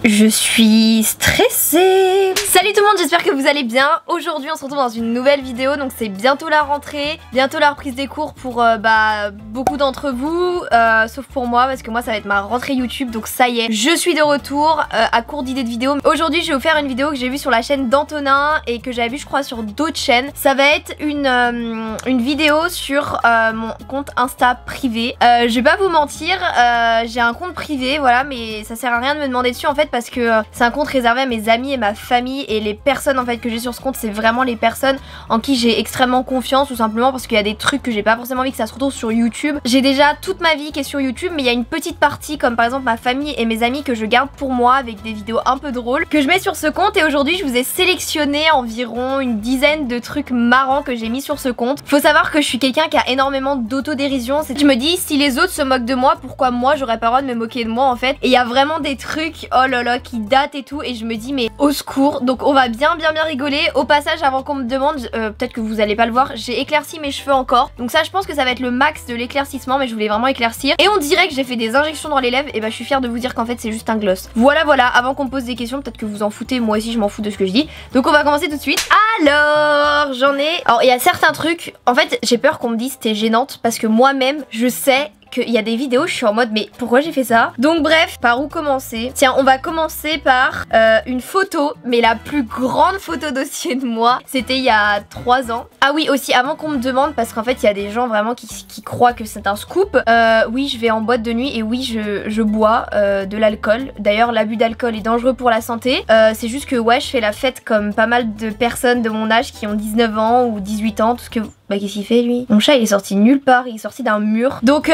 Je suis stressée. Salut tout le monde, j'espère que vous allez bien. Aujourd'hui on se retrouve dans une nouvelle vidéo. Donc c'est bientôt la rentrée, bientôt la reprise des cours pour beaucoup d'entre vous, sauf pour moi parce que moi ça va être ma rentrée YouTube. Donc ça y est, je suis de retour à court d'idées de vidéos. Aujourd'hui je vais vous faire une vidéo que j'ai vue sur la chaîne d'Antonin et que j'avais vue je crois sur d'autres chaînes. Ça va être une vidéo sur mon compte Insta privé. Je vais pas vous mentir, j'ai un compte privé, voilà, mais ça sert à rien de me demander dessus en fait, parce que c'est un compte réservé à mes amis et ma famille, et les personnes en fait que j'ai sur ce compte, c'est vraiment les personnes en qui j'ai extrêmement confiance, tout simplement parce qu'il y a des trucs que j'ai pas forcément envie que ça se retrouve sur YouTube. J'ai déjà toute ma vie qui est sur YouTube, mais il y a une petite partie comme par exemple ma famille et mes amis que je garde pour moi avec des vidéos un peu drôles que je mets sur ce compte. Et aujourd'hui je vous ai sélectionné environ une dizaine de trucs marrants que j'ai mis sur ce compte. Faut savoir que je suis quelqu'un qui a énormément d'autodérision. Je me dis, si les autres se moquent de moi, pourquoi moi j'aurais pas le droit de me moquer de moi en fait. Et il y a vraiment des trucs, oh là là, qui datent et tout, et je me dis mais au secours. Donc on va bien rigoler. Au passage, avant qu'on me demande, peut-être que vous allez pas le voir, j'ai éclairci mes cheveux encore. Donc ça je pense que ça va être le max de l'éclaircissement, mais je voulais vraiment éclaircir. Et on dirait que j'ai fait des injections dans les lèvres, et bah je suis fière de vous dire qu'en fait c'est juste un gloss. Voilà, avant qu'on me pose des questions, peut-être que vous en foutez, moi aussi je m'en fous de ce que je dis. Donc on va commencer tout de suite. Alors il y a certains trucs, en fait j'ai peur qu'on me dise t'es gênante, parce que moi-même je sais qu'il y a des vidéos, je suis en mode mais pourquoi j'ai fait ça? Donc bref, par où commencer? Tiens, on va commencer par une photo, mais la plus grande photo dossier de moi, c'était il y a 3 ans. Ah oui, aussi avant qu'on me demande, parce qu'en fait il y a des gens vraiment qui croient que c'est un scoop. Oui, je vais en boîte de nuit, et oui, je bois de l'alcool. D'ailleurs l'abus d'alcool est dangereux pour la santé. C'est juste que ouais, je fais la fête comme pas mal de personnes de mon âge qui ont 19 ans ou 18 ans, tout ce que... Bah qu'est-ce qu'il fait lui? Mon chat il est sorti nulle part, il est sorti d'un mur. Donc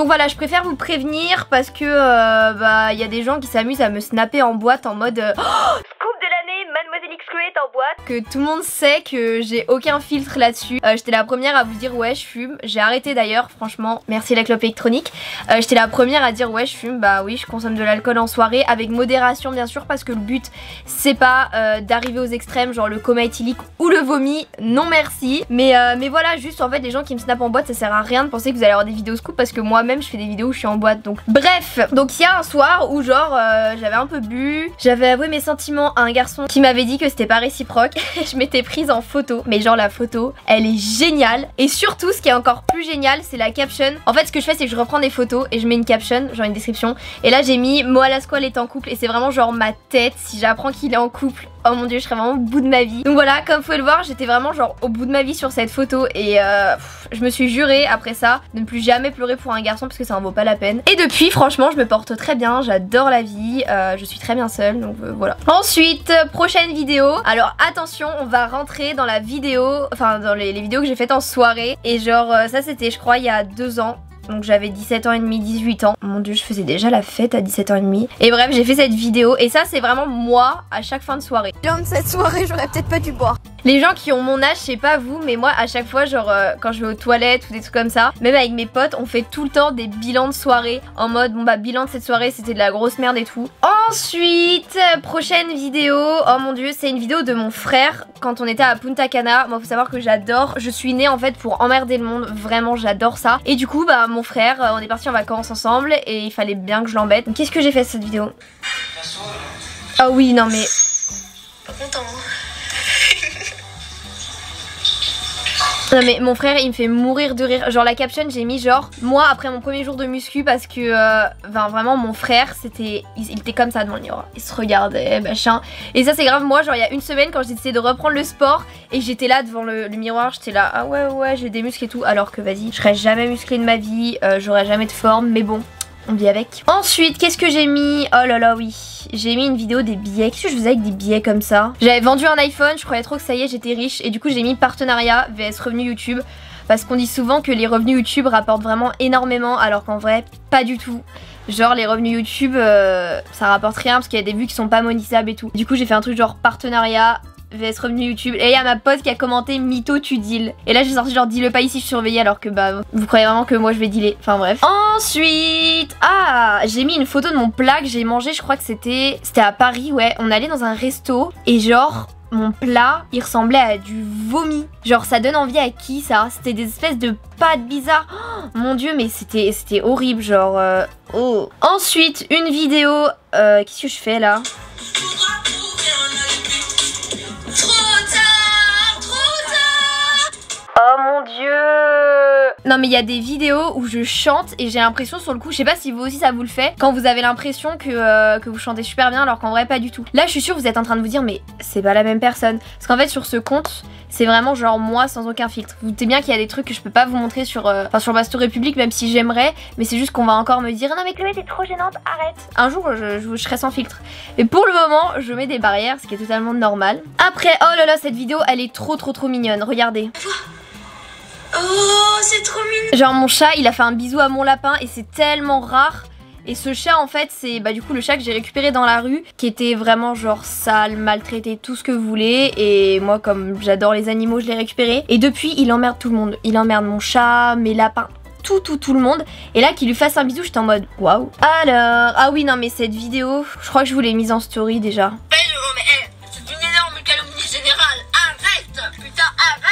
voilà, je préfère vous prévenir parce que il y a des gens qui s'amusent à me snapper en boîte en mode scoop de l'année, Mademoiselle XQ est en boîte. Que tout le monde sait que j'ai aucun filtre là-dessus. J'étais la première à vous dire ouais je fume. J'ai arrêté d'ailleurs, franchement, merci la clope électronique. J'étais la première à dire ouais je fume, bah oui je consomme de l'alcool en soirée, avec modération bien sûr, parce que le but c'est pas d'arriver aux extrêmes, genre le coma éthylique ou le vomi, non merci. Mais voilà, juste en fait les gens qui me snappent en boîte, ça sert à rien de penser que vous allez avoir des vidéos scoop, parce que moi-même je fais des vidéos où je suis en boîte. Donc bref, donc il y a un soir où genre j'avais un peu bu, j'avais avoué mes sentiments à un garçon qui m'avait dit que c'était pas réciproque. Je m'étais prise en photo, mais genre la photo elle est géniale, et surtout ce qui est encore plus génial c'est la caption. En fait ce que je fais c'est que je reprends des photos et je mets une caption, genre une description, et là j'ai mis Moa Lasquale est en couple, et c'est vraiment genre ma tête si j'apprends qu'il est en couple. Oh mon dieu, je serais vraiment au bout de ma vie. Donc voilà, comme vous pouvez le voir, j'étais vraiment genre au bout de ma vie sur cette photo, et je me suis jurée après ça de ne plus jamais pleurer pour un garçon parce que ça en vaut pas la peine. Et depuis franchement je me porte très bien, j'adore la vie, je suis très bien seule, donc voilà. Ensuite, prochaine vidéo. Alors attention, on va rentrer dans la vidéo, enfin dans les vidéos que j'ai faites en soirée, et genre ça c'était je crois il y a 2 ans. Donc j'avais 17 ans et demi, 18 ans. Mon dieu, je faisais déjà la fête à 17 ans et demi. Et bref, j'ai fait cette vidéo, et ça c'est vraiment moi à chaque fin de soirée. Lors de cette soirée, j'aurais peut-être pas dû boire. Les gens qui ont mon âge, je sais pas vous, mais moi à chaque fois genre quand je vais aux toilettes ou des trucs comme ça, même avec mes potes, on fait tout le temps des bilans de soirée, en mode bon bah bilan de cette soirée c'était de la grosse merde et tout. Ensuite, prochaine vidéo, oh mon dieu, c'est une vidéo de mon frère quand on était à Punta Cana. Moi faut savoir que j'adore, je suis née en fait pour emmerder le monde, vraiment j'adore ça. Et du coup bah mon frère, on est parti en vacances ensemble et il fallait bien que je l'embête. Donc qu'est-ce que j'ai fait cette vidéo? Ah oui non mais... Pas content hein. Non mais mon frère il me fait mourir de rire. Genre la caption j'ai mis genre moi après mon premier jour de muscu, parce que vraiment mon frère c'était, il était comme ça devant le miroir, il se regardait machin. Et ça c'est grave, moi genre il y a une semaine quand j'ai essayé de reprendre le sport et j'étais là devant le miroir, j'étais là ah ouais j'ai des muscles et tout, alors que vas-y je serais jamais musclée de ma vie, j'aurais jamais de forme, mais bon on vit avec. Ensuite qu'est-ce que j'ai mis? Oh là là oui, j'ai mis une vidéo des billets. Qu'est-ce que je faisais avec des billets comme ça? J'avais vendu un iPhone, je croyais trop que ça y est j'étais riche, et du coup j'ai mis partenariat vs revenu YouTube, parce qu'on dit souvent que les revenus YouTube rapportent vraiment énormément, alors qu'en vrai pas du tout. Genre les revenus YouTube ça rapporte rien, parce qu'il y a des vues qui sont pas monétisables et tout. Du coup j'ai fait un truc genre partenariat vs revenu YouTube, et il y a ma pote qui a commenté mytho tu deal, et là j'ai sorti genre dis-le pas ici je suis surveillée, alors que bah vous croyez vraiment que moi je vais dealer, enfin bref. Ensuite j'ai mis une photo de mon plat que j'ai mangé, je crois que c'était à Paris, ouais, on allait dans un resto et genre mon plat il ressemblait à du vomi. Genre ça donne envie à qui ça? C'était des espèces de pâtes bizarres. Oh, mon dieu mais c'était horrible genre oh. Ensuite une vidéo, qu'est-ce que je fais là? Oh mon dieu! Non mais il y a des vidéos où je chante et j'ai l'impression sur le coup, je sais pas si vous aussi ça vous le fait, quand vous avez l'impression que vous chantez super bien alors qu'en vrai pas du tout. Là je suis sûre que vous êtes en train de vous dire mais c'est pas la même personne. Parce qu'en fait sur ce compte, c'est vraiment genre moi sans aucun filtre. Vous doutez bien qu'il y a des trucs que je peux pas vous montrer sur ma story publique même si j'aimerais, mais c'est juste qu'on va encore me dire non mais Chloé t'es trop gênante, arrête. Un jour je serai sans filtre. Mais pour le moment je mets des barrières, ce qui est totalement normal. Après oh là là cette vidéo elle est trop mignonne, regardez. Oh, c'est trop mignon. Genre mon chat il a fait un bisou à mon lapin et c'est tellement rare. Et ce chat en fait c'est du coup le chat que j'ai récupéré dans la rue, qui était vraiment genre sale, maltraité, tout ce que vous voulez. Et moi comme j'adore les animaux je l'ai récupéré. Et depuis il emmerde tout le monde. Il emmerde mon chat, mes lapins, tout le monde. Et là qu'il lui fasse un bisou j'étais en mode waouh. Alors, ah oui non mais cette vidéo, je crois que je vous l'ai mise en story déjà. C'est une énorme calomnie générale. Arrête, putain, arrête.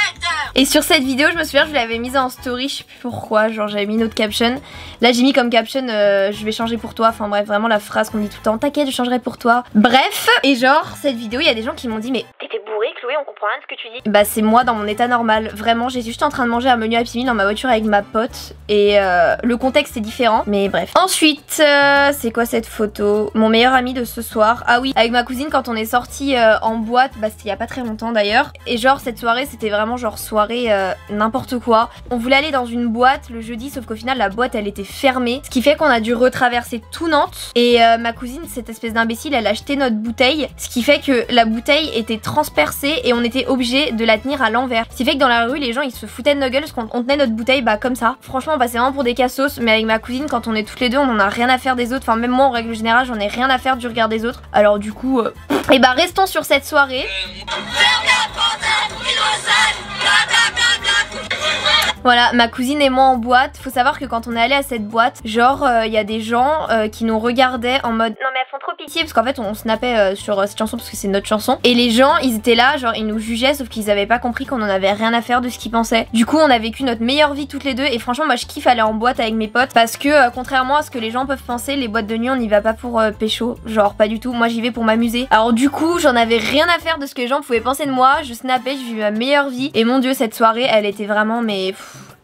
Et sur cette vidéo je me souviens je vous l'avais mise en story, je sais plus pourquoi, genre j'avais mis une autre caption. Là j'ai mis comme caption je vais changer pour toi, enfin bref vraiment la phrase qu'on dit tout le temps, t'inquiète je changerai pour toi. Bref, et genre cette vidéo il y a des gens qui m'ont dit mais t'étais bourrée Chloé, on comprend rien de ce que tu dis. Bah c'est moi dans mon état normal, vraiment j'étais juste en train de manger un menu Happy Meal dans ma voiture avec ma pote. Et le contexte est différent, mais bref. Ensuite c'est quoi cette photo? Mon meilleur ami de ce soir, ah oui avec ma cousine quand on est sorti en boîte, bah c'était il y a pas très longtemps d'ailleurs. Et genre cette soirée c'était vraiment genre soirée n'importe quoi. On voulait aller dans une boîte le jeudi sauf qu'au final la boîte elle était fermée, ce qui fait qu'on a dû retraverser tout Nantes. Et ma cousine, cette espèce d'imbécile, elle a acheté notre bouteille, ce qui fait que la bouteille était transpercée et on était obligé de la tenir à l'envers. Ce qui fait que dans la rue les gens ils se foutaient de nos gueules parce qu'on tenait notre bouteille comme ça. Franchement on passait vraiment pour des cassos, mais avec ma cousine quand on est toutes les deux on en a rien à faire des autres. Enfin même moi en règle générale j'en ai rien à faire du regard des autres. Alors du coup et bah restons sur cette soirée. Voilà, ma cousine et moi en boîte. Faut savoir que quand on est allé à cette boîte, genre il y a des gens qui nous regardaient en mode non mais elles font trop pitié, parce qu'en fait on snappait sur cette chanson parce que c'est notre chanson. Et les gens ils étaient là, genre ils nous jugeaient sauf qu'ils avaient pas compris qu'on en avait rien à faire de ce qu'ils pensaient. Du coup on a vécu notre meilleure vie toutes les deux et franchement moi je kiffe aller en boîte avec mes potes parce que contrairement à ce que les gens peuvent penser, les boîtes de nuit on n'y va pas pour pécho, genre pas du tout. Moi j'y vais pour m'amuser. Alors du coup j'en avais rien à faire de ce que les gens pouvaient penser de moi. Je snappais, je vivais ma meilleure vie et mon dieu cette soirée elle était vraiment mais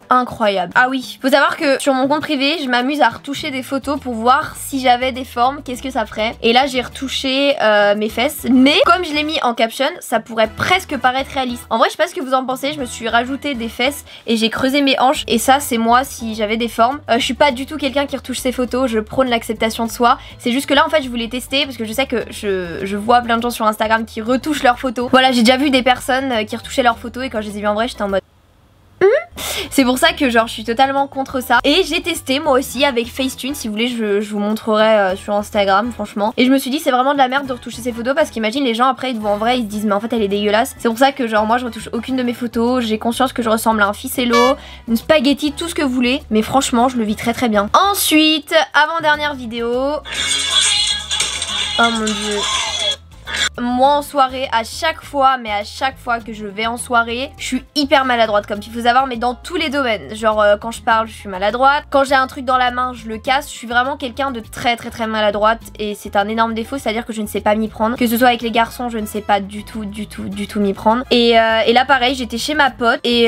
incroyable. Ah oui, faut savoir que sur mon compte privé je m'amuse à retoucher des photos pour voir si j'avais des formes, qu'est-ce que ça ferait. Et là j'ai retouché mes fesses, mais comme je l'ai mis en caption ça pourrait presque paraître réaliste. En vrai je sais pas ce que vous en pensez, je me suis rajouté des fesses et j'ai creusé mes hanches et ça c'est moi si j'avais des formes. Je suis pas du tout quelqu'un qui retouche ses photos, je prône l'acceptation de soi. C'est juste que là en fait je voulais tester parce que je sais que je vois plein de gens sur Instagram qui retouchent leurs photos. Voilà, j'ai déjà vu des personnes qui retouchaient leurs photos et quand je les ai vues en vrai j'étais en mode c'est pour ça que genre je suis totalement contre ça. Et j'ai testé moi aussi avec Facetune, si vous voulez je vous montrerai sur Instagram franchement. Et je me suis dit c'est vraiment de la merde de retoucher ces photos parce qu'imagine les gens après ils te voient en vrai ils se disent mais en fait elle est dégueulasse. C'est pour ça que genre moi je retouche aucune de mes photos, j'ai conscience que je ressemble à un ficello, une spaghetti, tout ce que vous voulez. Mais franchement je le vis très bien. Ensuite, avant-dernière vidéo. Oh mon dieu. Moi en soirée, à chaque fois que je vais en soirée, je suis hyper maladroite comme il faut savoir, mais dans tous les domaines. Genre quand je parle, je suis maladroite. Quand j'ai un truc dans la main, je le casse. Je suis vraiment quelqu'un de très maladroite et c'est un énorme défaut, c'est-à-dire que je ne sais pas m'y prendre. Que ce soit avec les garçons, je ne sais pas du tout m'y prendre. Et là pareil, j'étais chez ma pote et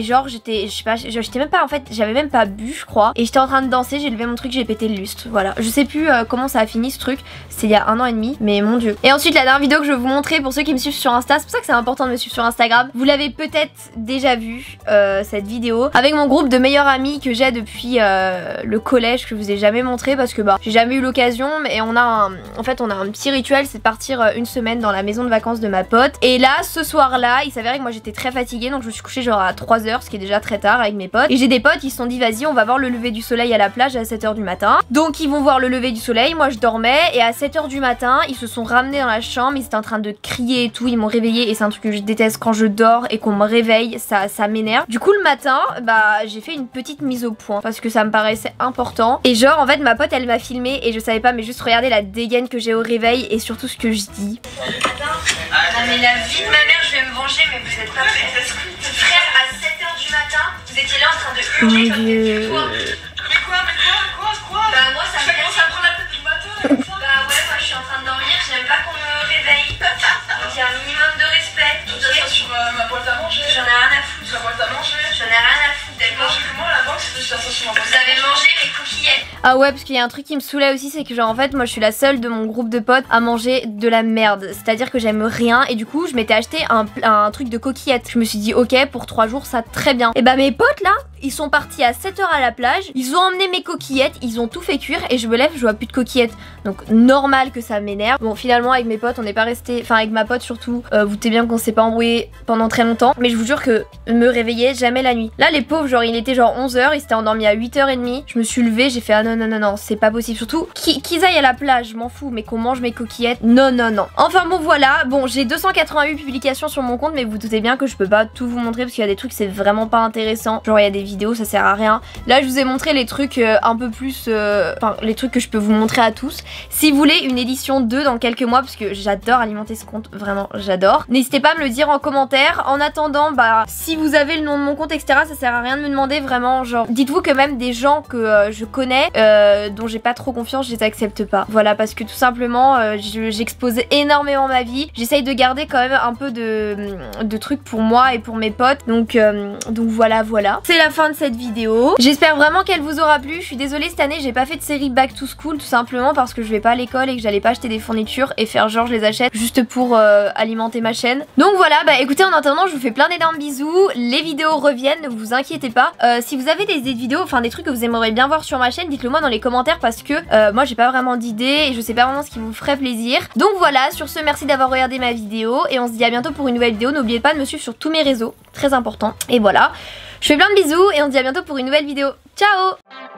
genre j'étais, je sais pas, j'étais même pas en fait, j'avais même pas bu je crois. Et j'étais en train de danser, j'ai levé mon truc, j'ai pété le lustre. Voilà, je sais plus comment ça a fini ce truc. C'était il y a 1 an et demi, mais mon dieu. Et ensuite la dernière vidéo que je vais vous montrer pour ceux qui me suivent sur Insta, c'est pour ça que c'est important de me suivre sur Instagram. Vous l'avez peut-être déjà vu cette vidéo avec mon groupe de meilleurs amis que j'ai depuis le collège, que je vous ai jamais montré parce que j'ai jamais eu l'occasion. Mais on a en fait on a un petit rituel, c'est de partir une semaine dans la maison de vacances de ma pote. Et là ce soir là il s'avérait que moi j'étais très fatiguée, donc je me suis couchée genre à 3 h, ce qui est déjà très tard avec mes potes. Et j'ai des potes qui se sont dit vas-y on va voir le lever du soleil à la plage à 7 h du matin. Donc ils vont voir le lever du soleil, moi je dormais et à 7 h du matin ils se sont ramenés dans la chambre, ils étaient en train de crier et tout, ils m'ont réveillée et c'est un truc que je déteste quand je dors et qu'on me réveille, ça m'énerve. Du coup le matin j'ai fait une petite mise au point parce que ça me paraissait important. Et genre en fait ma pote elle m'a filmé et je savais pas mais juste regarder la dégaine que j'ai au réveil et surtout ce que je dis. Non mais la vie de ma mère, je vais me venger, mais vous êtes pas prêts. Frère, à 7h du matin, vous étiez là en train de hurler comme des fois. Mais quoi? Bah moi ça me commence à prendre la tête du matin comme ça. Bah ouais, moi je suis en train de dormir, j'aime pas qu'on me réveille. Donc il y a un minimum de respect. Tu as ça sur ma boîte à manger. J'en ai rien à foutre. Sur la boîte à manger. J'en ai rien à foutre, d'accord? Mangez comment la box? Je ça sur ma boîte. Vous avez mangé les coquillettes. Ah ouais, parce qu'il y a un truc qui me saoulait aussi, c'est que genre en fait moi je suis la seule de mon groupe de potes à manger de la merde. C'est-à-dire que j'aime rien et du coup je m'étais acheté un truc de coquillettes. Je me suis dit ok, pour 3 jours ça très bien. Et bah mes potes là, ils sont partis à 7h à la plage, ils ont emmené mes coquillettes, ils ont tout fait cuire et je me lève, je vois plus de coquillettes. Donc normal que ça m'énerve. Bon finalement avec mes potes on n'est pas resté, enfin avec ma pote surtout, vous doutez bien qu'on s'est pas embrouillé pendant très longtemps. Mais je vous jure que me réveiller jamais la nuit. Là les pauvres, genre il était genre 11h, ils s'étaient endormis à 8h30. Je me suis levée, j'ai fait ah non, c'est pas possible. Surtout qu'ils aillent à la plage, je m'en fous, mais qu'on mange mes coquillettes, non. Enfin bon voilà, bon j'ai 288 publications sur mon compte, mais vous doutez bien que je peux pas tout vous montrer parce qu'il y a des trucs c'est vraiment pas intéressant. Genre il y a des vidéos, ça sert à rien. Là je vous ai montré les trucs un peu plus, enfin les trucs que je peux vous montrer à tous. Si vous voulez une édition 2 dans quelques mois, parce que j'adore alimenter ce compte, vraiment j'adore. N'hésitez pas à me le dire en commentaire. En attendant, bah si vous avez le nom de mon compte etc, ça sert à rien de me demander vraiment, genre dites-vous que même des gens que je connais, dont j'ai pas trop confiance, je les accepte pas. Voilà, parce que tout simplement j'expose énormément ma vie. J'essaye de garder quand même un peu de trucs pour moi et pour mes potes. Donc voilà. C'est la fin de cette vidéo. J'espère vraiment qu'elle vous aura plu. Je suis désolée, cette année j'ai pas fait de série Back to School tout simplement parce que je vais pas à l'école et que j'allais pas acheter des fournitures et faire genre je les achète juste pour alimenter ma chaîne. Donc voilà, bah écoutez, en attendant je vous fais plein d'énormes bisous. Les vidéos reviennent, ne vous inquiétez pas. Si vous avez des vidéos, enfin des trucs que vous aimeriez bien voir sur ma chaîne, dites-le moi dans les commentaires parce que moi j'ai pas vraiment d'idées et je sais pas vraiment ce qui vous ferait plaisir. Donc voilà, sur ce, merci d'avoir regardé ma vidéo et on se dit à bientôt pour une nouvelle vidéo. N'oubliez pas de me suivre sur tous mes réseaux, très important. Et voilà, je fais plein de bisous et on se dit à bientôt pour une nouvelle vidéo. Ciao!